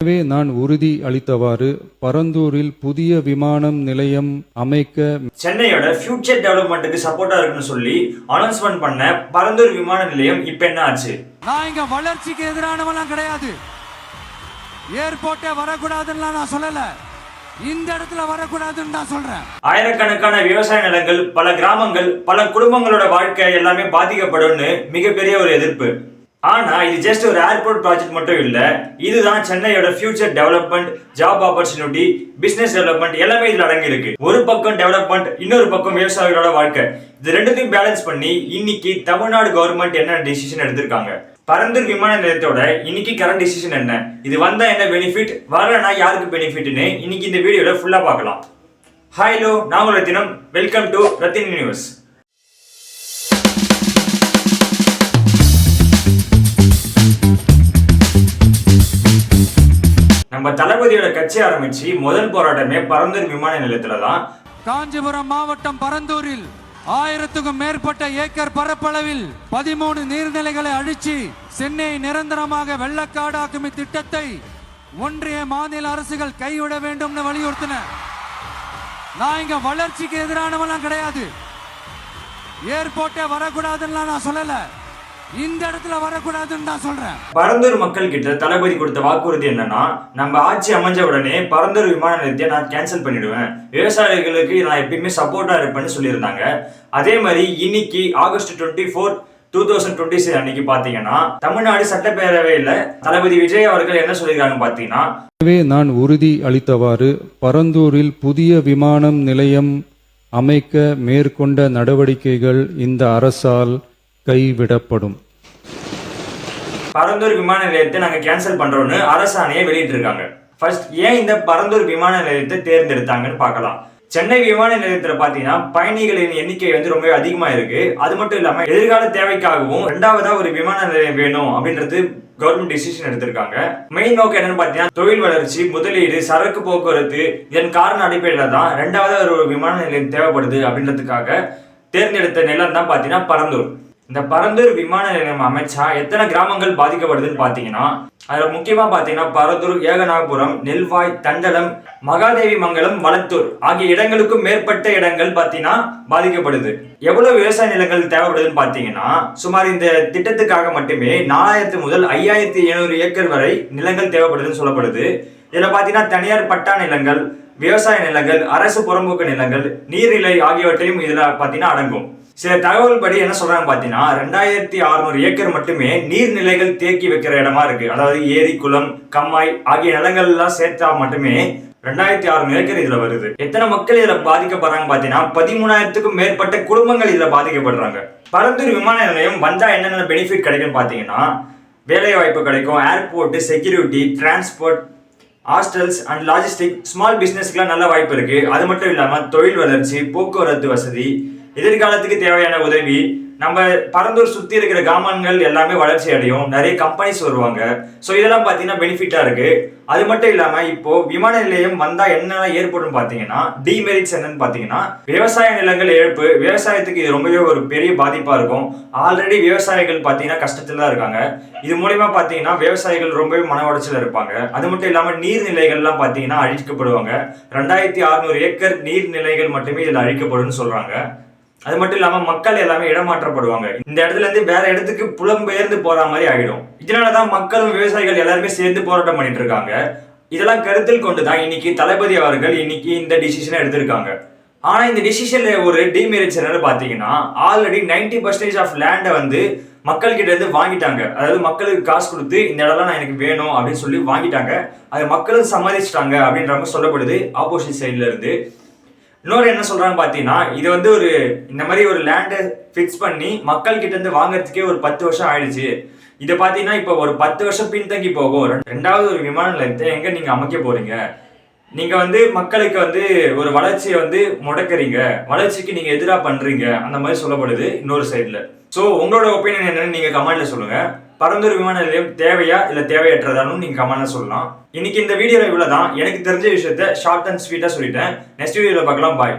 எனவே நான் உறுதி அளித்தவாறு பரந்தூரில் புதிய விமானம் நிலையம் அமைக்க சென்னையோட ஃபியூச்சர் டெவலப்மெண்ட்டுக்கு சப்போர்ட்டா இருக்குன்னு சொல்லி அனௌன்ஸ்மெண்ட் பண்ண பரந்தூர் விமான நிலையம் இப்ப என்ன ஆச்சு? நான் இங்க வளர்ச்சிக்கு எதிரானவெல்லாம் கிடையாது. ஏர்போர்ட்டே வரக்கூடாதுன்னு நான் சொல்லல, இந்த இடத்துல வரக்கூடாதுன்னு நான் சொல்றேன். ஆயிரக்கணக்கான விவசாய நிலங்கள், பல கிராமங்கள், பல குடும்பங்களோட வாழ்க்கை எல்லாமே பாதிக்கப்படும்னு மிகப்பெரிய ஒரு எதிர்ப்பு. ஆனா இது ஜஸ்ட் ஒரு ஏர்போர்ட் ப்ராஜெக்ட் மட்டும் இல்ல, இதுதான் சென்னையோட future development, job opportunity, business development எல்லாமே இதுல அடங்கி இருக்கு. ஒரு பக்கம் டெவலப்மெண்ட், இன்னொரு பக்கம் விவசாயிகளோட வாழ்க்கை, இது ரெண்டுத்தையும் பேலன்ஸ் பண்ணி இன்னைக்கு தமிழ்நாடு கவர்மெண்ட் என்ன டிசிஷன் எடுத்திருக்காங்க. பரந்தூர் விமான நிலையத்தோட இன்னைக்கு கரண்ட் டிசிஷன் என்ன, இது வந்தா என்ன பெனிஃபிட், வரலனா யாருக்கு பெனிஃபிட்னு இன்னைக்கு இந்த வீடியோல ஃபுல்லா பார்க்கலாம். ஹலோ, நான் உங்க Rathinam. Welcome to Rathin news. நம்ம தளபதியோட கட்சி ஆரம்பிச்சு முதல் போராட்டமே பரந்தூர் விமான நிலையத்துல தான். காஞ்சிபுரம் மாவட்டம் பரந்தூரில் 1000க்கும் மேற்பட்ட ஏக்கர் பரப்பளவில் 13 நீர்நிலைகளை அழிச்சு சென்னை நிரந்தரமாக வெள்ளக்காடாக்கும் திட்டத்தை ஒன்றிய மாநில அரசுகள் கைவிட வேண்டும் வலியுறுத்தின. நான் இங்க வளர்ச்சிக்கு எதிரானவெல்லாம் கிடையாது. ஏர்போர்ட்டே வரக்கூடாதுன்னு நான் சொல்லல, இந்த இடத்துல வரக்கூடாதுன்னு நான் சொல்றேன். பரந்தூர் மக்கள் கிட்ட தளபதி கொடுத்த வாக்குறுதி என்னன்னா, நம்ம ஆட்சி அமைஞ்ச உடனே பரந்தூர் விமான நிலையத்தை நான் கேன்சல் பண்ணிடுவேன், விவசாயிகளுக்கு நான் எப்பயுமே சப்போர்ட்டா இருப்பேன்னு சொல்லியிருந்தாங்க. அதே மாதிரி இன்னைக்கு ஆகஸ்ட் 24, 2026 அன்னைக்கு பாத்தீங்கன்னா தமிழ்நாடு சட்டப்பேரவையில தளபதி விஜய் அவர்கள் என்ன சொல்லியிருக்காங்க பாத்தீங்கன்னா, எனவே நான் உறுதி அளித்தவாறு பரந்தூரில் புதிய விமானம் நிலையம் அமைக்க மேற்கொண்ட நடவடிக்கைகள் இந்த அரசால் கைவிடப்படும். பரந்தூர் விமான நிலையத்தை நாங்க கேன்சல் பண்றோம்னு அரசாணையை வெளியிட்டு இருக்காங்க. ஃபர்ஸ்ட் ஏன் இந்த பரந்தூர் விமான நிலையத்தை தேர்ந்தெடுத்தாங்கன்னு பார்க்கலாம். சென்னை விமான நிலையத்துல பாத்தீங்கன்னா பயணிகளின் எண்ணிக்கை ரொம்ப அதிகமா இருக்கு. அது மட்டும் இல்லாம எதிர்கால தேவைக்காகவும் இரண்டாவதா ஒரு விமான நிலையம் வேணும் அப்படின்றது கவர்மெண்ட் டிசிஷன் எடுத்திருக்காங்க. மெயின் நோக்கம் என்னன்னு பாத்தீங்கன்னா தொழில் வளர்ச்சி, முதலீடு, சரக்கு போக்குவரத்து, இதன் காரண அடிப்படையில தான் இரண்டாவதா ஒரு விமான நிலையம் தேவைப்படுது அப்படின்றதுக்காக தேர்ந்தெடுத்த நிலம் தான் பாத்தீங்கன்னா பரந்தூர். இந்த பரந்தூர் விமான நிலையம் அமைச்சா எத்தனை கிராமங்கள் பாதிக்கப்படுதுன்னு பாத்தீங்கன்னா, அதுல முக்கியமா பாத்தீங்கன்னா பரந்தூர், ஏகனாபுரம், நெல்வாய், தண்டலம், மகாதேவி மங்கலம், வளத்தூர் ஆகிய இடங்களுக்கும் மேற்பட்ட இடங்கள் பாத்தீங்கன்னா பாதிக்கப்படுது. எவ்வளவு விவசாய நிலங்கள் தேவைப்படுதுன்னு பாத்தீங்கன்னா, சுமார் இந்த திட்டத்துக்காக மட்டுமே 4000 முதல் 5700 ஏக்கர் வரை நிலங்கள் தேவைப்படுதுன்னு சொல்லப்படுது. இதுல பாத்தீங்கன்னா தனியார் பட்டா நிலங்கள், விவசாய நிலங்கள், அரசு புறம்போக்கு நிலங்கள், நீர்நிலை ஆகியவற்றையும் இதுல பாத்தீங்கன்னா அடங்கும். சில தகவல் படி என்ன சொல்றாங்க பாத்தீங்கன்னா 2600 ஏக்கர் மட்டுமே நீர்நிலைகள் தேக்கி வைக்கிற இடமா இருக்கு. அதாவது ஏரி, குளம், கம்மாய் ஆகிய நிலங்கள் எல்லாம் சேர்த்தா மட்டுமே 2600 ஏக்கர் இதுல வருது. எத்தனை மக்கள் இதுல பாதிக்கப்படுறாங்க பாத்தீங்கன்னா 13,000க்கும் மேற்பட்ட குடும்பங்கள் இதுல பாதிக்கப்படுறாங்க. பரந்தூர் விமான நிலையம் வந்தா என்னென்ன பெனிஃபிட் கிடைக்கும் பாத்தீங்கன்னா, வேலை வாய்ப்பு கிடைக்கும், airport, security, transport, hostels and logistic, small பிசினஸ்க்குலாம் நல்ல வாய்ப்பு இருக்கு. அது மட்டும் இல்லாம தொழில் வளர்ச்சி, போக்குவரத்து வசதி, எதிர்காலத்துக்கு தேவையான உதவி, நம்ம பரந்தூர் சுத்தி இருக்கிற கிராமங்கள் எல்லாமே வளர்ச்சி அடையும், நிறைய கம்பெனிஸ் வருவாங்க. ஸோ இதெல்லாம் பார்த்தீங்கன்னா பெனிஃபிட்டா இருக்கு. அது மட்டும் இல்லாம இப்போ விமான நிலையம் வந்தா என்ன ஏற்படும் பாத்தீங்கன்னா, டிமெரிட்ஸ் என்னன்னு பாத்தீங்கன்னா, விவசாய நிலங்கள் இழப்பு, விவசாயத்துக்கு இது ரொம்பவே ஒரு பெரிய பாதிப்பா இருக்கும். ஆல்ரெடி விவசாயிகள் பாத்தீங்கன்னா கஷ்டத்துல தான் இருக்காங்க. இது மூலமா பாத்தீங்கன்னா விவசாயிகள் ரொம்பவே மன உடைச்சல இருப்பாங்க. அது மட்டும் இல்லாம நீர்நிலைகள்லாம் பாத்தீங்கன்னா அழிக்கப்படுவாங்க. 2600 ஏக்கர் நீர்நிலைகள் மட்டுமே இதுல அழிக்கப்படும் சொல்றாங்க. அது மட்டும் இல்லாம மக்கள் எல்லாமே இடமாற்றப்படுவாங்க. இந்த இடத்துல இருந்து வேற இடத்துக்கு புலம்பெயர்ந்து போற மாதிரி ஆகிடும். இதனாலதான் மக்களும் விவசாயிகள் எல்லாருமே சேர்ந்து போராட்டம் பண்ணிட்டு இருக்காங்க. இதெல்லாம் கருத்தில் கொண்டுதான் இன்னைக்கு தளபதி அவர்கள் இன்னைக்கு இந்த டிசிஷனை எடுத்திருக்காங்க. ஆனா இந்த டிசிஷன்ல ஒரு டிமெரிட்ஸ் என்னன்னு பாத்தீங்கன்னா, ஆல்ரெடி 90% ஆஃப் லேண்டை மக்கள் கிட்ட இருந்து வாங்கிட்டாங்க. அதாவது மக்களுக்கு காசு கொடுத்து இந்த இடம்லாம் நான் எனக்கு வேணும் அப்படின்னு சொல்லி வாங்கிட்டாங்க. அது மக்களும் சம்மதிச்சிட்டாங்க அப்படின்ற மாதிரி சொல்லப்படுது ஆப்போசிட் சைட்ல இருந்து. இன்னொரு என்ன சொல்றாங்க பாத்தீங்கன்னா, இது ஒரு இந்த மாதிரி ஒரு லேண்டை பிக்ஸ் பண்ணி மக்கள் கிட்ட இருந்து வாங்கறதுக்கே ஒரு 10 வருஷம் ஆயிடுச்சு. இதை பாத்தீங்கன்னா இப்ப ஒரு 10 வருஷம் பின்தங்கி போகும். ரெண்டாவது ஒரு விமான நிலையத்தை எங்க நீங்க அமைக்க போறீங்க? நீங்க மக்களுக்கு ஒரு வளர்ச்சியை முடக்கிறீங்க, வளர்ச்சிக்கு நீங்க எதிரா பண்றீங்க அந்த மாதிரி சொல்லப்படுது இன்னொரு சைட்ல. சோ உங்களோட ஒப்பீனியன் என்னன்னு நீங்க கமெண்ட்ல சொல்லுங்க. பரந்தூர் விமான நிலையம் தேவையா இல்ல தேவையற்றதானும் நீங்க கமெண்ட்ல சொல்லலாம். இன்னைக்கு இந்த வீடியோல இவ்வளவுதான். எனக்கு தெரிஞ்ச விஷயத்த ஷார்ட் அண்ட் ஸ்வீட்டா சொல்லிட்டேன். நெக்ஸ்ட் வீடியோல பார்க்கலாம். பாய்.